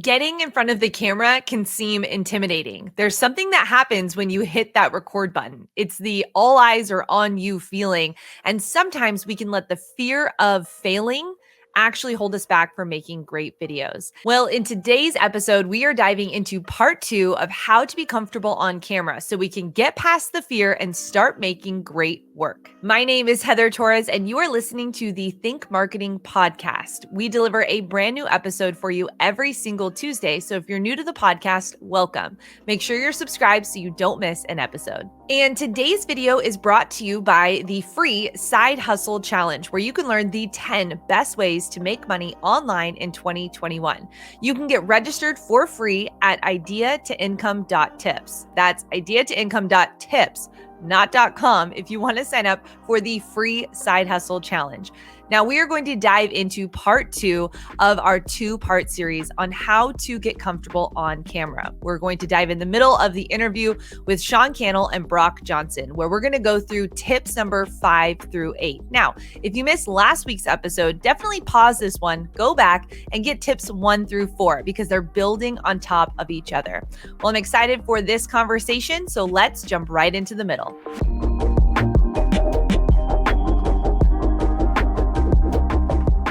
Getting in front of the camera can seem intimidating. There's something that happens when you hit that record button. It's the all eyes are on you feeling. And sometimes we can let the fear of failing actually hold us back from making great videos. Well, in today's episode, we are diving into part 2 of how to be comfortable on camera so we can get past the fear and start making great work. My name is Heather Torres, and you are listening to the Think Marketing Podcast. We deliver a brand new episode for you every single Tuesday. So if you're new to the podcast, welcome. Make sure you're subscribed so you don't miss an episode. And today's video is brought to you by the free Side Hustle Challenge, where you can learn the 10 best ways to make money online in 2021. You can get registered for free at ideatoincome.tips. That's ideatoincome.tips, not .com, if you want to sign up for the free Side Hustle Challenge. Now, we are going to dive into part 2 of our 2-part series on how to get comfortable on camera. We're going to dive in the middle of the interview with Sean Cannell and Brock Johnson, where we're going to go through tips number 5 through 8. Now, if you missed last week's episode, definitely pause this one, go back and get tips 1 through 4 because they're building on top of each other. Well, I'm excited for this conversation, so let's jump right into the middle.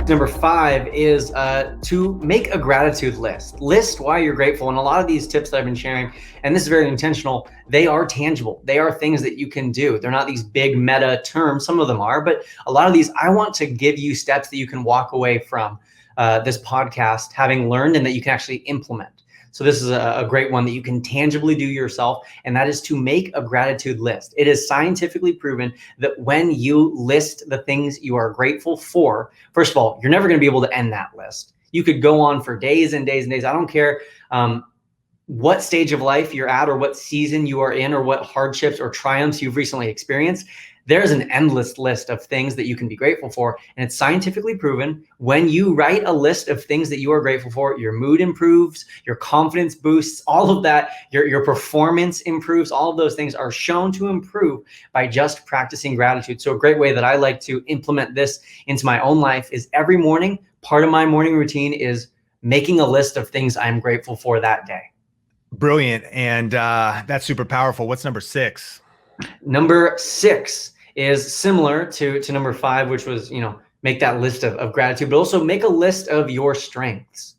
Number 5 is to make a gratitude list. List why you're grateful. And a lot of these tips that I've been sharing, and this is very intentional, they are tangible. They are things that you can do. They're not these big meta terms. Some of them are, but a lot of these, I want to give you steps that you can walk away from this podcast having learned and that you can actually implement. So this is a great one that you can tangibly do yourself, and that is to make a gratitude list. It is scientifically proven that when you list the things you are grateful for, first of all, you're never going to be able to end that list. You could go on for days and days and days. I don't care what stage of life you're at or what season you are in or what hardships or triumphs you've recently experienced. There's an endless list of things that you can be grateful for. And it's scientifically proven when you write a list of things that you are grateful for, your mood improves, your confidence boosts, all of that, your performance improves. All of those things are shown to improve by just practicing gratitude. So a great way that I like to implement this into my own life is every morning, part of my morning routine is making a list of things I'm grateful for that day. Brilliant. And that's super powerful. What's number 6? Number 6 is similar to number 5, which was, make that list of gratitude, but also make a list of your strengths.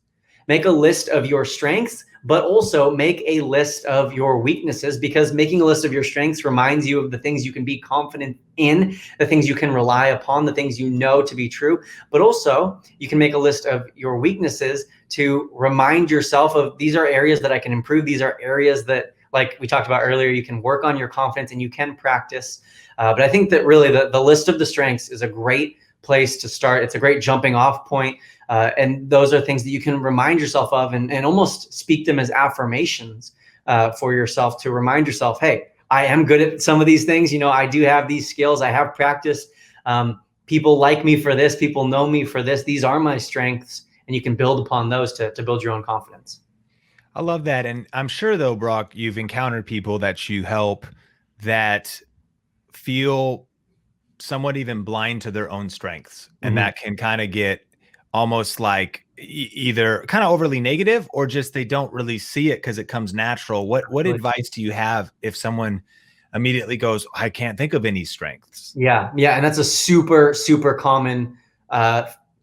Make a list of your strengths, but also make a list of your weaknesses, because making a list of your strengths reminds you of the things you can be confident in, the things you can rely upon, the things you know to be true. But also you can make a list of your weaknesses to remind yourself of, these are areas that I can improve. These are areas that, like we talked about earlier, you can work on your confidence and you can practice. But I think that really the list of the strengths is a great place to start. It's a great jumping off point. And those are things that you can remind yourself of and almost speak them as affirmations for yourself, to remind yourself, hey, I am good at some of these things. I do have these skills. I have practiced. People like me for this. People know me for this. These are my strengths. And you can build upon those to build your own confidence. I love that. And I'm sure, though, Brock, you've encountered people that you help that feel somewhat even blind to their own strengths. And that can kind of get almost like either kind of overly negative or just they don't really see it because it comes natural. What advice do you have if someone immediately goes, I can't think of any strengths? Yeah. And that's a super, super common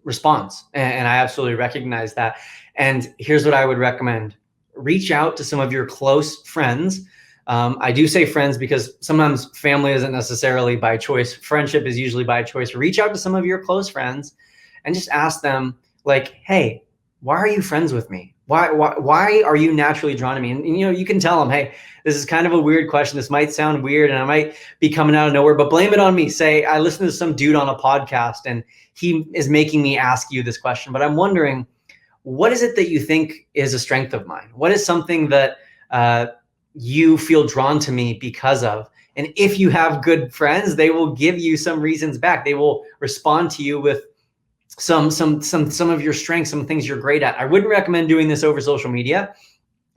response. And I absolutely recognize that. And here's what I would recommend. Reach out to some of your close friends. I do say friends because sometimes family isn't necessarily by choice. Friendship is usually by choice. Reach out to some of your close friends and just ask them, like, hey, why are you friends with me? Why are you naturally drawn to me? And you can tell them, hey, this is kind of a weird question. This might sound weird and I might be coming out of nowhere, but blame it on me. Say, I listened to some dude on a podcast and he is making me ask you this question, but I'm wondering, what is it that you think is a strength of mine? What is something that you feel drawn to me because of? And if you have good friends, they will give you some reasons back. They will respond to you with some of your strengths, some things you're great at. I wouldn't recommend doing this over social media,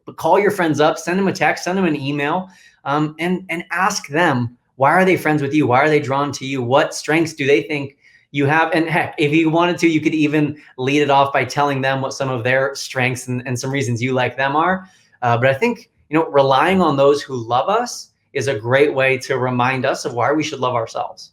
but call your friends up, send them a text, send them an email, and ask them, why are they friends with you? Why are they drawn to you? What strengths do they think You have, and heck, if you wanted to, you could even lead it off by telling them what some of their strengths and some reasons you like them are. But I think, relying on those who love us is a great way to remind us of why we should love ourselves.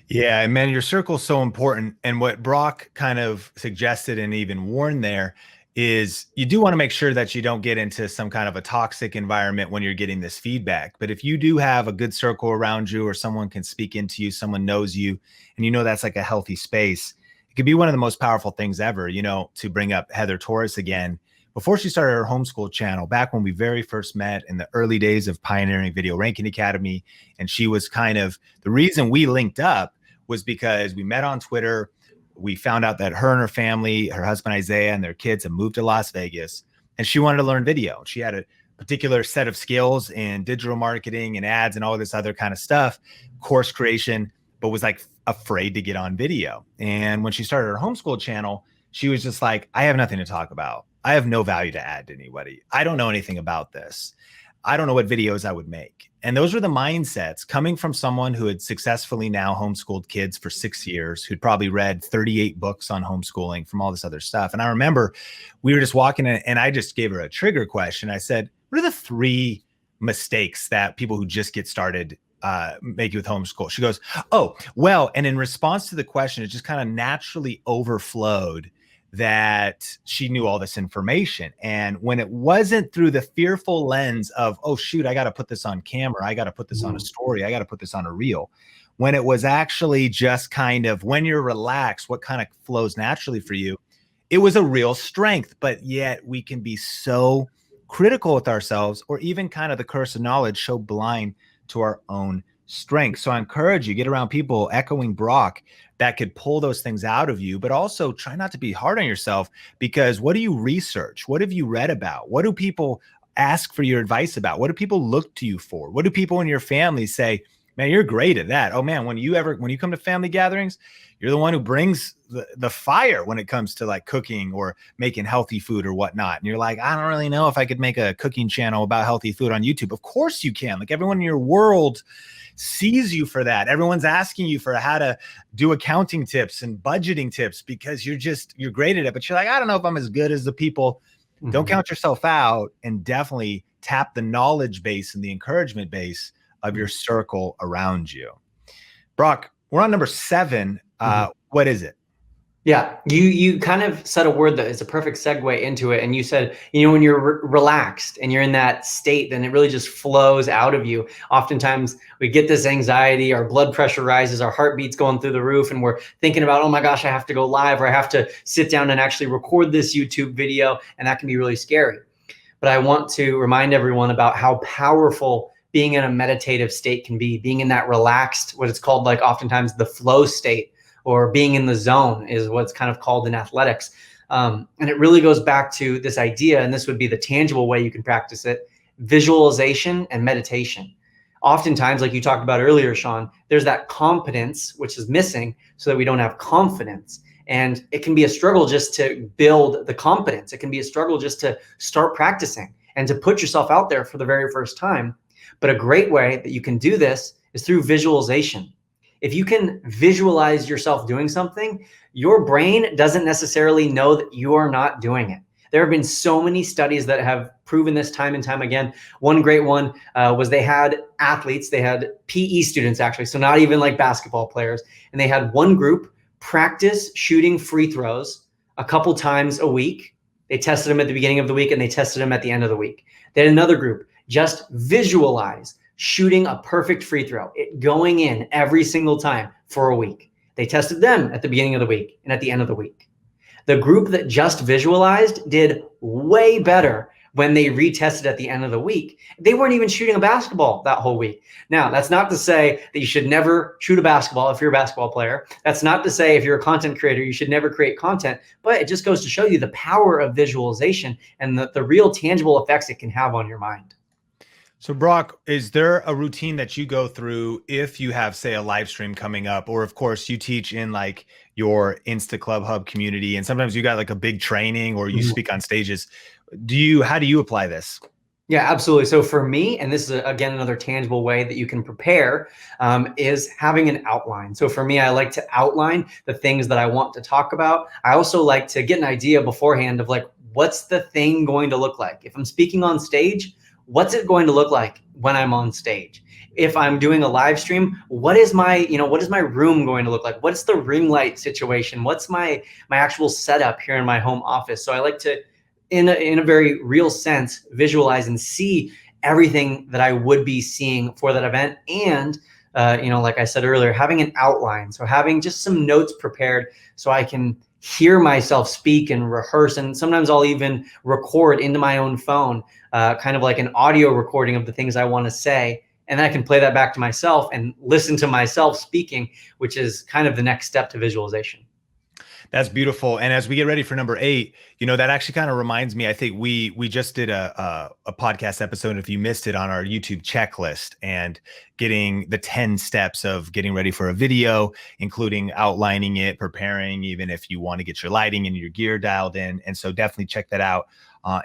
Yeah, and man, your circle's so important. And what Brock kind of suggested and even warned there is you do want to make sure that you don't get into some kind of a toxic environment when you're getting this feedback. But if you do have a good circle around you, or someone can speak into you, someone knows you, and that's like a healthy space, it could be one of the most powerful things ever. To bring up Heather Torres again, before she started her homeschool channel, back when we very first met in the early days of pioneering Video Ranking Academy, and she was kind of the reason we linked up was because we met on Twitter. We found out that her and her family, her husband Isaiah and their kids, have moved to Las Vegas, and she wanted to learn video. She had a particular set of skills in digital marketing and ads and all this other kind of stuff, course creation, but was like afraid to get on video. And when she started her homeschool channel, she was just like, I have nothing to talk about. I have no value to add to anybody. I don't know anything about this. I don't know what videos I would make. And those were the mindsets coming from someone who had successfully now homeschooled kids for 6 years, who'd probably read 38 books on homeschooling from all this other stuff. And I remember we were just walking in, and I just gave her a trigger question. I said, what are the 3 mistakes that people who just get started make with homeschool? She goes, oh, well, and in response to the question, it just kind of naturally overflowed that she knew all this information. And when it wasn't through the fearful lens of, oh, shoot, I got to put this on camera, I got to put this on a story, I got to put this on a reel, when it was actually just kind of, when you're relaxed, what kind of flows naturally for you, it was a real strength. But yet we can be so critical with ourselves, or even kind of the curse of knowledge, so blind to our own strength. So I encourage you, get around people echoing Brock that could pull those things out of you, but also try not to be hard on yourself, because what do you research? What have you read about? What do people ask for your advice about? What do people look to you for? What do people in your family say, man, you're great at that. Oh man, when you come to family gatherings, you're the one who brings the fire when it comes to like cooking or making healthy food or whatnot. And you're like, I don't really know if I could make a cooking channel about healthy food on YouTube. Of course you can. Like, everyone in your world sees you for that. Everyone's asking you for how to do accounting tips and budgeting tips because you're great at it. But you're like, I don't know if I'm as good as the people. Mm-hmm. Don't count yourself out, and definitely tap the knowledge base and the encouragement base of your circle around you. Brock, we're on number 7. What is it? Yeah, you kind of said a word that is a perfect segue into it. And you said, when you're relaxed and you're in that state, then it really just flows out of you. Oftentimes we get this anxiety, our blood pressure rises, our heartbeat's going through the roof, and we're thinking about, oh my gosh, I have to go live, or I have to sit down and actually record this YouTube video. And that can be really scary. But I want to remind everyone about how powerful being in a meditative state can be, being in that relaxed, what it's called, like oftentimes the flow state, or being in the zone is what's kind of called in athletics. And it really goes back to this idea, and this would be the tangible way you can practice it: visualization and meditation. Oftentimes, like you talked about earlier, Sean, there's that competence which is missing so that we don't have confidence. And it can be a struggle just to build the competence. It can be a struggle just to start practicing and to put yourself out there for the very first time. But a great way that you can do this is through visualization. If you can visualize yourself doing something, your brain doesn't necessarily know that you are not doing it. There have been so many studies that have proven this time and time again. One great one was they had athletes, they had PE students actually, so not even like basketball players, and they had one group practice shooting free throws a couple times a week. They tested them at the beginning of the week and they tested them at the end of the week. They had another group just visualize shooting a perfect free throw, it going in every single time for a week. They tested them at the beginning of the week and at the end of the week. The group that just visualized did way better when they retested at the end of the week. They weren't even shooting a basketball that whole week. Now, that's not to say that you should never shoot a basketball if you're a basketball player. That's not to say if you're a content creator, you should never create content. But it just goes to show you the power of visualization and the real tangible effects it can have on your mind. So Brock, is there a routine that you go through if you have, say, a live stream coming up, or of course you teach in like your Insta Club Hub community, and sometimes you got like a big training or you speak on stages. How do you apply this? Yeah, absolutely. So for me, and this is again another tangible way that you can prepare, is having an outline. So for me, I like to outline the things that I want to talk about. I also like to get an idea beforehand of like, what's the thing going to look like? If I'm speaking on stage, what's it going to look like when I'm on stage? If I'm doing a live stream, what is my room going to look like? What's the ring light situation? What's my actual setup here in my home office? So I like to, in a very real sense, visualize and see everything that I would be seeing for that event. And like I said earlier, having an outline, so having just some notes prepared so I can hear myself speak and rehearse. And sometimes I'll even record into my own phone, kind of like an audio recording of the things I want to say. And then I can play that back to myself and listen to myself speaking, which is kind of the next step to visualization. That's beautiful. And as we get ready for number 8, that actually kind of reminds me, I think we just did a podcast episode, if you missed it, on our YouTube checklist, and getting the 10 steps of getting ready for a video, including outlining it, preparing, even if you want to get your lighting and your gear dialed in. And so definitely check that out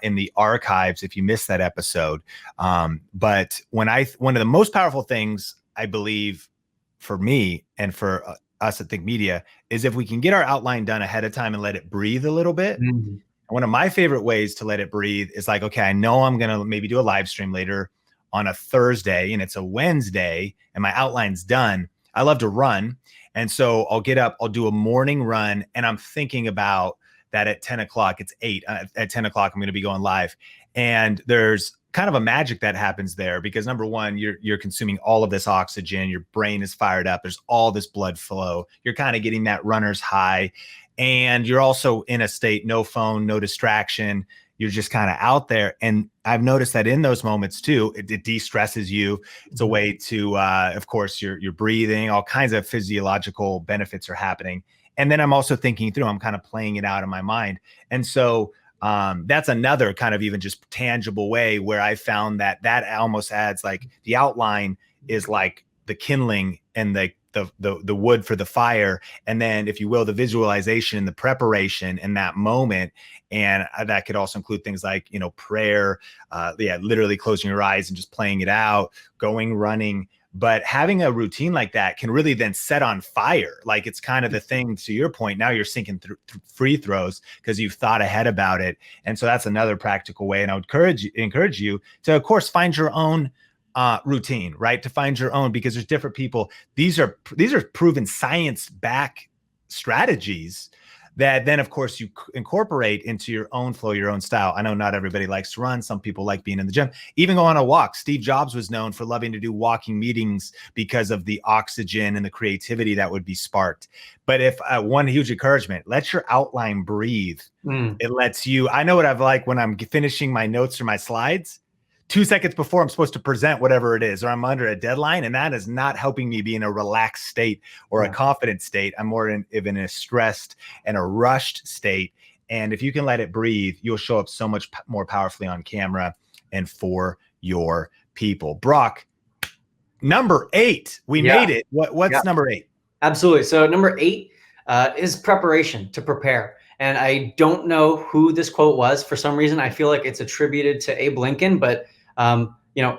in the archives if you missed that episode. But one of the most powerful things, I believe, for me and for us at Think Media, is if we can get our outline done ahead of time and let it breathe a little bit. Mm-hmm. One of my favorite ways to let it breathe is like, okay, I know I'm going to maybe do a live stream later on a Thursday and it's a Wednesday and my outline's done. I love to run. And so I'll get up, I'll do a morning run, and I'm thinking about that at 10 o'clock, it's 8 at 10 o'clock, I'm going to be going live. And there's kind of a magic that happens there, because number one, you're consuming all of this oxygen, your brain is fired up, there's all this blood flow, you're kind of getting that runner's high, and you're also in a state, no phone, no distraction, you're just kind of out there. And I've noticed that in those moments too, it de-stresses you. It's a way to, of course, you're breathing, all kinds of physiological benefits are happening. And then I'm also thinking through, I'm kind of playing it out in my mind. And so that's another kind of even just tangible way where I found that almost adds, like, the outline is like the kindling and the wood for the fire. And then, if you will, the visualization, the preparation in that moment. And that could also include things like, prayer, literally closing your eyes and just playing it out, going running. But having a routine like that can really then set on fire. Like, it's kind of the thing, to your point, now you're sinking through free throws because you've thought ahead about it. And so that's another practical way. And I would encourage you to, of course, find your own routine, right? To find your own, because there's different people. These are proven science-backed strategies that then, of course, you incorporate into your own flow, your own style. I know not everybody likes to run. Some people like being in the gym, even go on a walk. Steve Jobs was known for loving to do walking meetings because of the oxygen and the creativity that would be sparked. But if one huge encouragement, let your outline breathe. It lets you, I know what I've like when I'm finishing my notes or my slides, 2 seconds before I'm supposed to present whatever it is, or I'm under a deadline, and that is not helping me be in a relaxed state or a confident state. I'm more in a stressed and a rushed state. And if you can let it breathe, you'll show up so much more powerfully on camera and for your people. Brock, number 8, we made it. What's number 8? Absolutely. So number 8 is preparation, to prepare. And I don't know who this quote was. For some reason, I feel like it's attributed to Abe Lincoln, but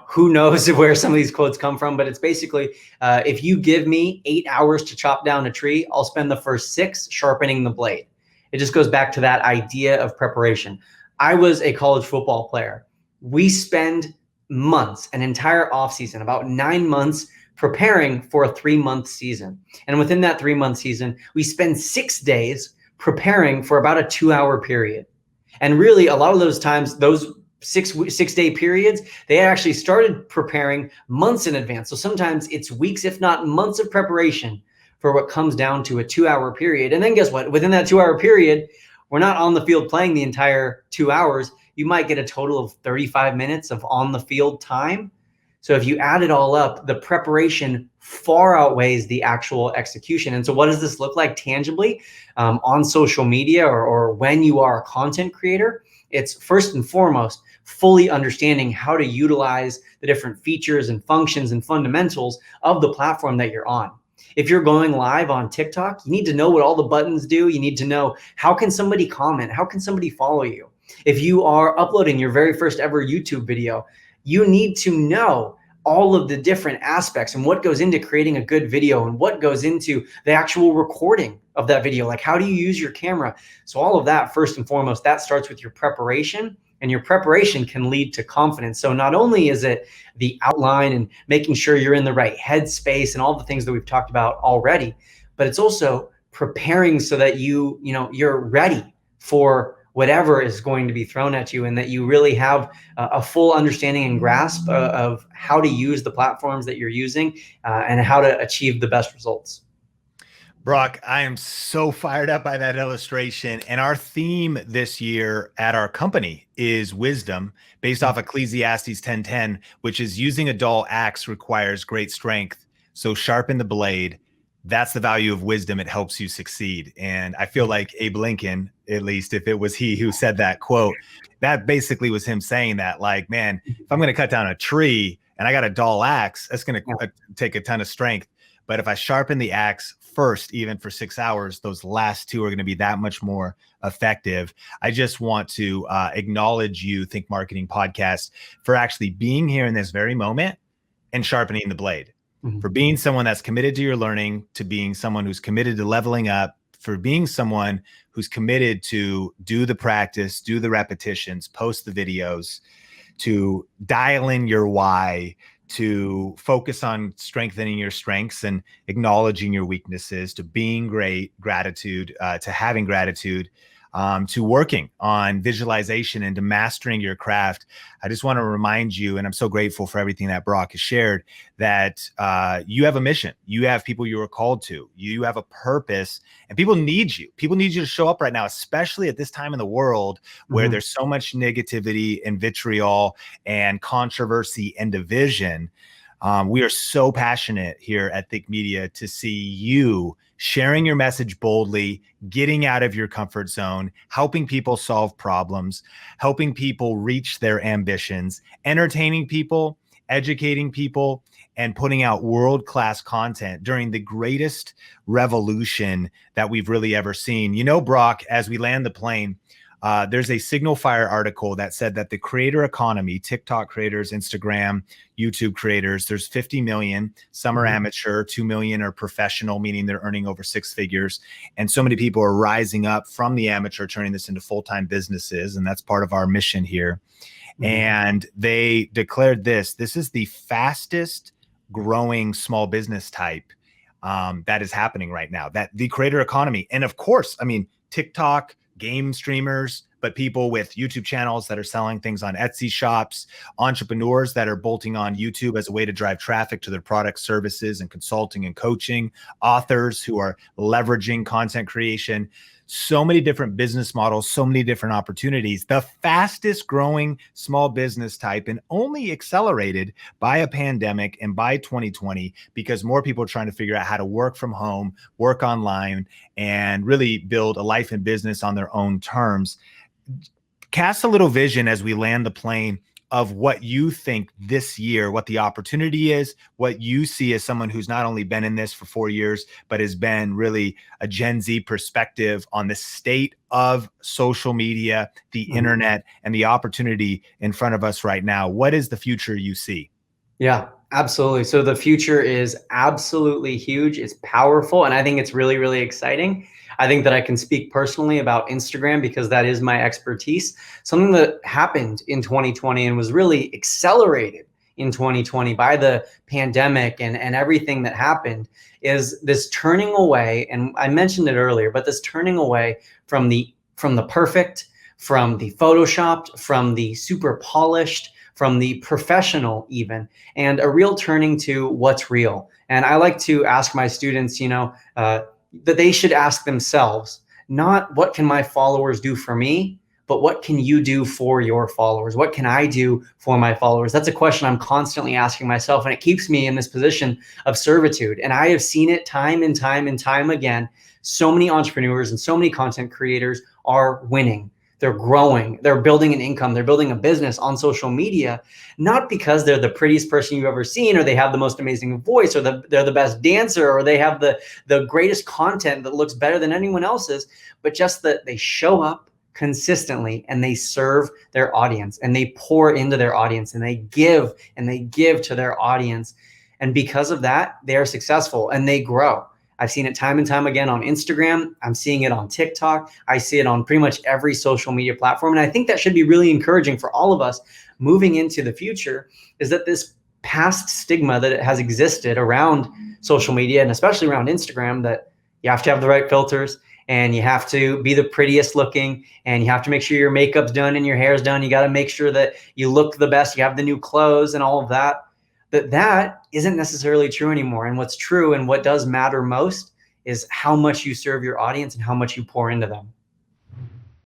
who knows where some of these quotes come from. But it's basically, if you give me 8 hours to chop down a tree, I'll spend the first 6 sharpening the blade. It just goes back to that idea of preparation. I was a college football player. We spend months, an entire offseason, about 9 months, preparing for a 3-month season. And within that 3-month season, we spend 6 days preparing for about a 2-hour period. And really, a lot of those times, those 6-day periods, they actually started preparing months in advance. So sometimes it's weeks, if not months, of preparation for what comes down to a 2-hour period. And then guess what? Within that 2-hour period, we're not on the field playing the entire 2 hours. You might get a total of 35 minutes of on the field time. So if you add it all up, the preparation far outweighs the actual execution. And so what does this look like tangibly on social media or when you are a content creator? It's first and foremost fully understanding how to utilize the different features and functions and fundamentals of the platform that you're on. If you're going live on TikTok, you need to know what all the buttons do. You need to know, how can somebody comment? How can somebody follow you? If you are uploading your very first ever YouTube video, you need to know all of the different aspects and what goes into creating a good video and what goes into the actual recording of that video. Like, how do you use your camera? So all of that, first and foremost, that starts with your preparation, and your preparation can lead to confidence. So not only is it the outline and making sure you're in the right headspace and all the things that we've talked about already, but it's also preparing so that you're ready for whatever is going to be thrown at you, and that you really have a full understanding and grasp of how to use the platforms that you're using and how to achieve the best results. Brock, I am so fired up by that illustration. And our theme this year at our company is wisdom, based off Ecclesiastes 10:10, which is using a dull axe requires great strength. So sharpen the blade. That's the value of wisdom. It helps you succeed. And I feel like Abe Lincoln, at least if it was he who said that quote, that basically was him saying that, like, man, if I'm going to cut down a tree and I got a dull axe, that's going to take a ton of strength. But if I sharpen the axe first, even for 6 hours, those last two are going to be that much more effective. I just want to acknowledge you, Think Marketing Podcast, for actually being here in this very moment and sharpening the blade. For being someone that's committed to your learning, to being someone who's committed to leveling up, for being someone who's committed to do the practice, do the repetitions, post the videos, to dial in your why, to focus on strengthening your strengths and acknowledging your weaknesses, to being gratitude, to having gratitude, to working on visualization and to mastering your craft. I just want to remind you, and I'm so grateful for everything that Brock has shared, that you have a mission. You have people you are called to. You have a purpose, and people need you. People need you to show up right now, especially at this time in the world where there's so much negativity and vitriol and controversy and division. We are so passionate here at Think Media to see you sharing your message boldly, getting out of your comfort zone, helping people solve problems, helping people reach their ambitions, entertaining people, educating people, and putting out world-class content during the greatest revolution that we've really ever seen. You know, Brock, as we land the plane, there's a Signal Fire article that said that the creator economy, TikTok creators, Instagram, YouTube creators, there's 50 million. Some are amateur, 2 million are professional, meaning they're earning over 6 figures. And so many people are rising up from the amateur, turning this into full-time businesses. And that's part of our mission here. And they declared this is the fastest growing small business type that is happening right now, that the creator economy. And of course, I mean, TikTok, game streamers, but people with YouTube channels that are selling things on Etsy shops, entrepreneurs that are bolting on YouTube as a way to drive traffic to their products, services, and consulting and coaching, authors who are leveraging content creation. So many different business models, so many different opportunities. The fastest growing small business type, and only accelerated by a pandemic and by 2020, because more people are trying to figure out how to work from home, work online, and really build a life and business on their own terms. Cast a little vision as we land the plane of what you think this year, what the opportunity is, what you see as someone who's not only been in this for 4 years, but has been really a Gen Z perspective on the state of social media, the internet, and the opportunity in front of us right now. What is the future you see? Yeah, absolutely. So the future is absolutely huge. It's powerful. And I think it's really, really exciting. I think that I can speak personally about Instagram because that is my expertise. Something that happened in 2020 and was really accelerated in 2020 by the pandemic and everything that happened is this turning away. And I mentioned it earlier, but this turning away from the perfect, from the photoshopped, from the super polished, from the professional even, and a real turning to what's real. And I like to ask my students, that they should ask themselves, not what can my followers do for me, but what can you do for your followers? What can I do for my followers? That's a question I'm constantly asking myself, and it keeps me in this position of servitude. And I have seen it time and time and time again. So many entrepreneurs and so many content creators are winning. They're growing, they're building an income, they're building a business on social media, not because they're the prettiest person you've ever seen, or they have the most amazing voice, or they're the best dancer, or they have the greatest content that looks better than anyone else's, but just that they show up, consistently, and they serve their audience, and they pour into their audience, and they give to their audience. And because of that, they are successful and they grow. I've seen it time and time again on Instagram. I'm seeing it on TikTok. I see it on pretty much every social media platform. And I think that should be really encouraging for all of us moving into the future, is that this past stigma that it has existed around social media, and especially around Instagram, that you have to have the right filters, and you have to be the prettiest looking, and you have to make sure your makeup's done and your hair's done. You got to make sure that you look the best, you have the new clothes and all of that. That isn't necessarily true anymore. And what's true and what does matter most is how much you serve your audience and how much you pour into them.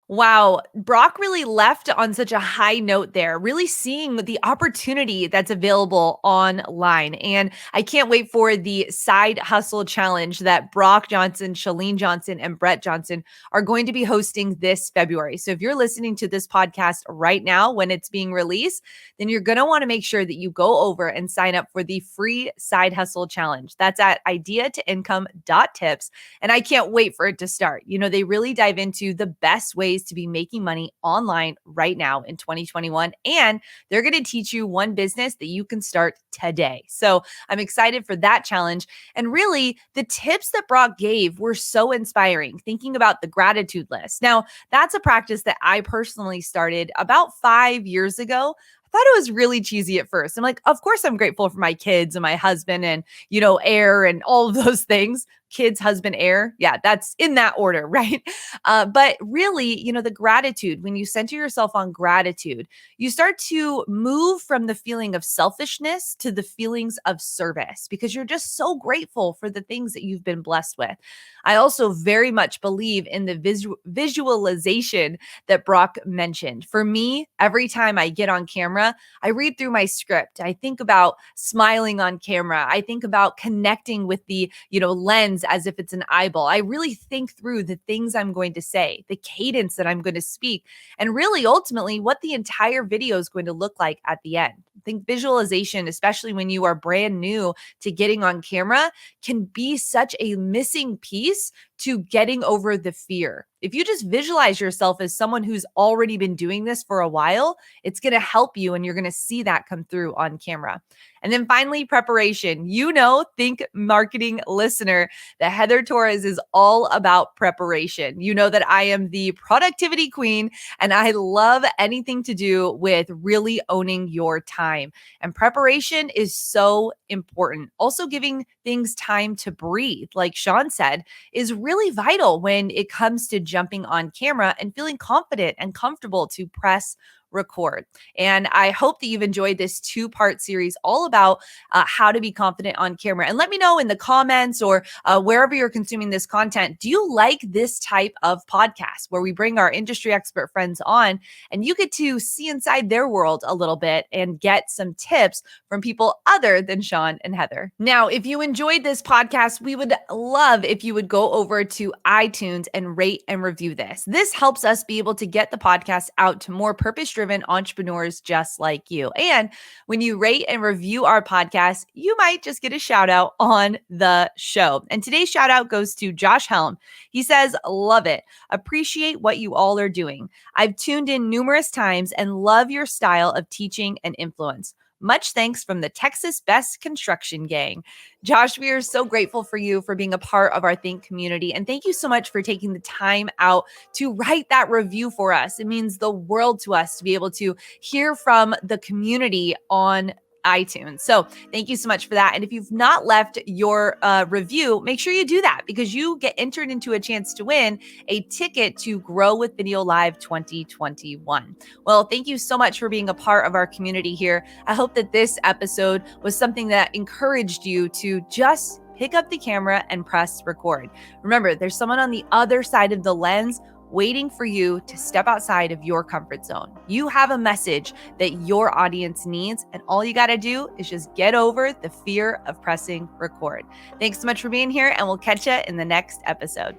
Wow, Brock really left on such a high note there, really seeing the opportunity that's available online. And I can't wait for the side hustle challenge that Brock Johnson, Chalene Johnson, and Brett Johnson are going to be hosting this February. So if you're listening to this podcast right now when it's being released, then you're going to want to make sure that you go over and sign up for the free side hustle challenge. That's at ideatoincome.tips. And I can't wait for it to start. You know, they really dive into the best ways to be making money online right now in 2021. And they're going to teach you one business that you can start today. So I'm excited for that challenge. And really, the tips that Brock gave were so inspiring, thinking about the gratitude list. Now, that's a practice that I personally started about 5 years ago. I thought it was really cheesy at first. I'm like, of course I'm grateful for my kids and my husband and, you know, air and all of those things. Kids, husband, air. Yeah, that's in that order, right? But really, you know, the gratitude, when you center yourself on gratitude, you start to move from the feeling of selfishness to the feelings of service, because you're just so grateful for the things that you've been blessed with. I also very much believe in the visualization that Brock mentioned. For me, every time I get on camera, I read through my script. I think about smiling on camera. I think about connecting with the, you know, lens as if it's an eyeball. I really think through the things I'm going to say, the cadence that I'm going to speak, and really ultimately what the entire video is going to look like at the end. I think visualization, especially when you are brand new to getting on camera, can be such a missing piece to getting over the fear. If you just visualize yourself as someone who's already been doing this for a while, it's going to help you and you're going to see that come through on camera. And then finally, preparation. You know, think marketing listener, that Heather Torres is all about preparation. You know that I am the productivity queen and I love anything to do with really owning your time. And preparation is so important. Also giving things time to breathe, like Sean said, is really vital when it comes to jumping on camera and feeling confident and comfortable to press record. And I hope that you've enjoyed this 2-part series all about how to be confident on camera. And let me know in the comments or wherever you're consuming this content, do you like this type of podcast where we bring our industry expert friends on and you get to see inside their world a little bit and get some tips from people other than Sean and Heather? Now, if you enjoyed this podcast, we would love if you would go over to iTunes and rate and review this. This helps us be able to get the podcast out to more purpose-driven entrepreneurs just like you. And when you rate and review our podcast, you might just get a shout out on the show. And today's shout out goes to Josh Helm. He says, love it. Appreciate what you all are doing. I've tuned in numerous times and love your style of teaching and influence. Much thanks from the Texas Best Construction Gang. Josh, we are so grateful for you for being a part of our Think community. And thank you so much for taking the time out to write that review for us. It means the world to us to be able to hear from the community on iTunes. So thank you so much for that. And if you've not left your review, make sure you do that because you get entered into a chance to win a ticket to Grow with Video Live 2021. Well, thank you so much for being a part of our community here. I hope that this episode was something that encouraged you to just pick up the camera and press record. Remember, there's someone on the other side of the lens waiting for you to step outside of your comfort zone. You have a message that your audience needs, and all you got to do is just get over the fear of pressing record. Thanks so much for being here, and we'll catch you in the next episode.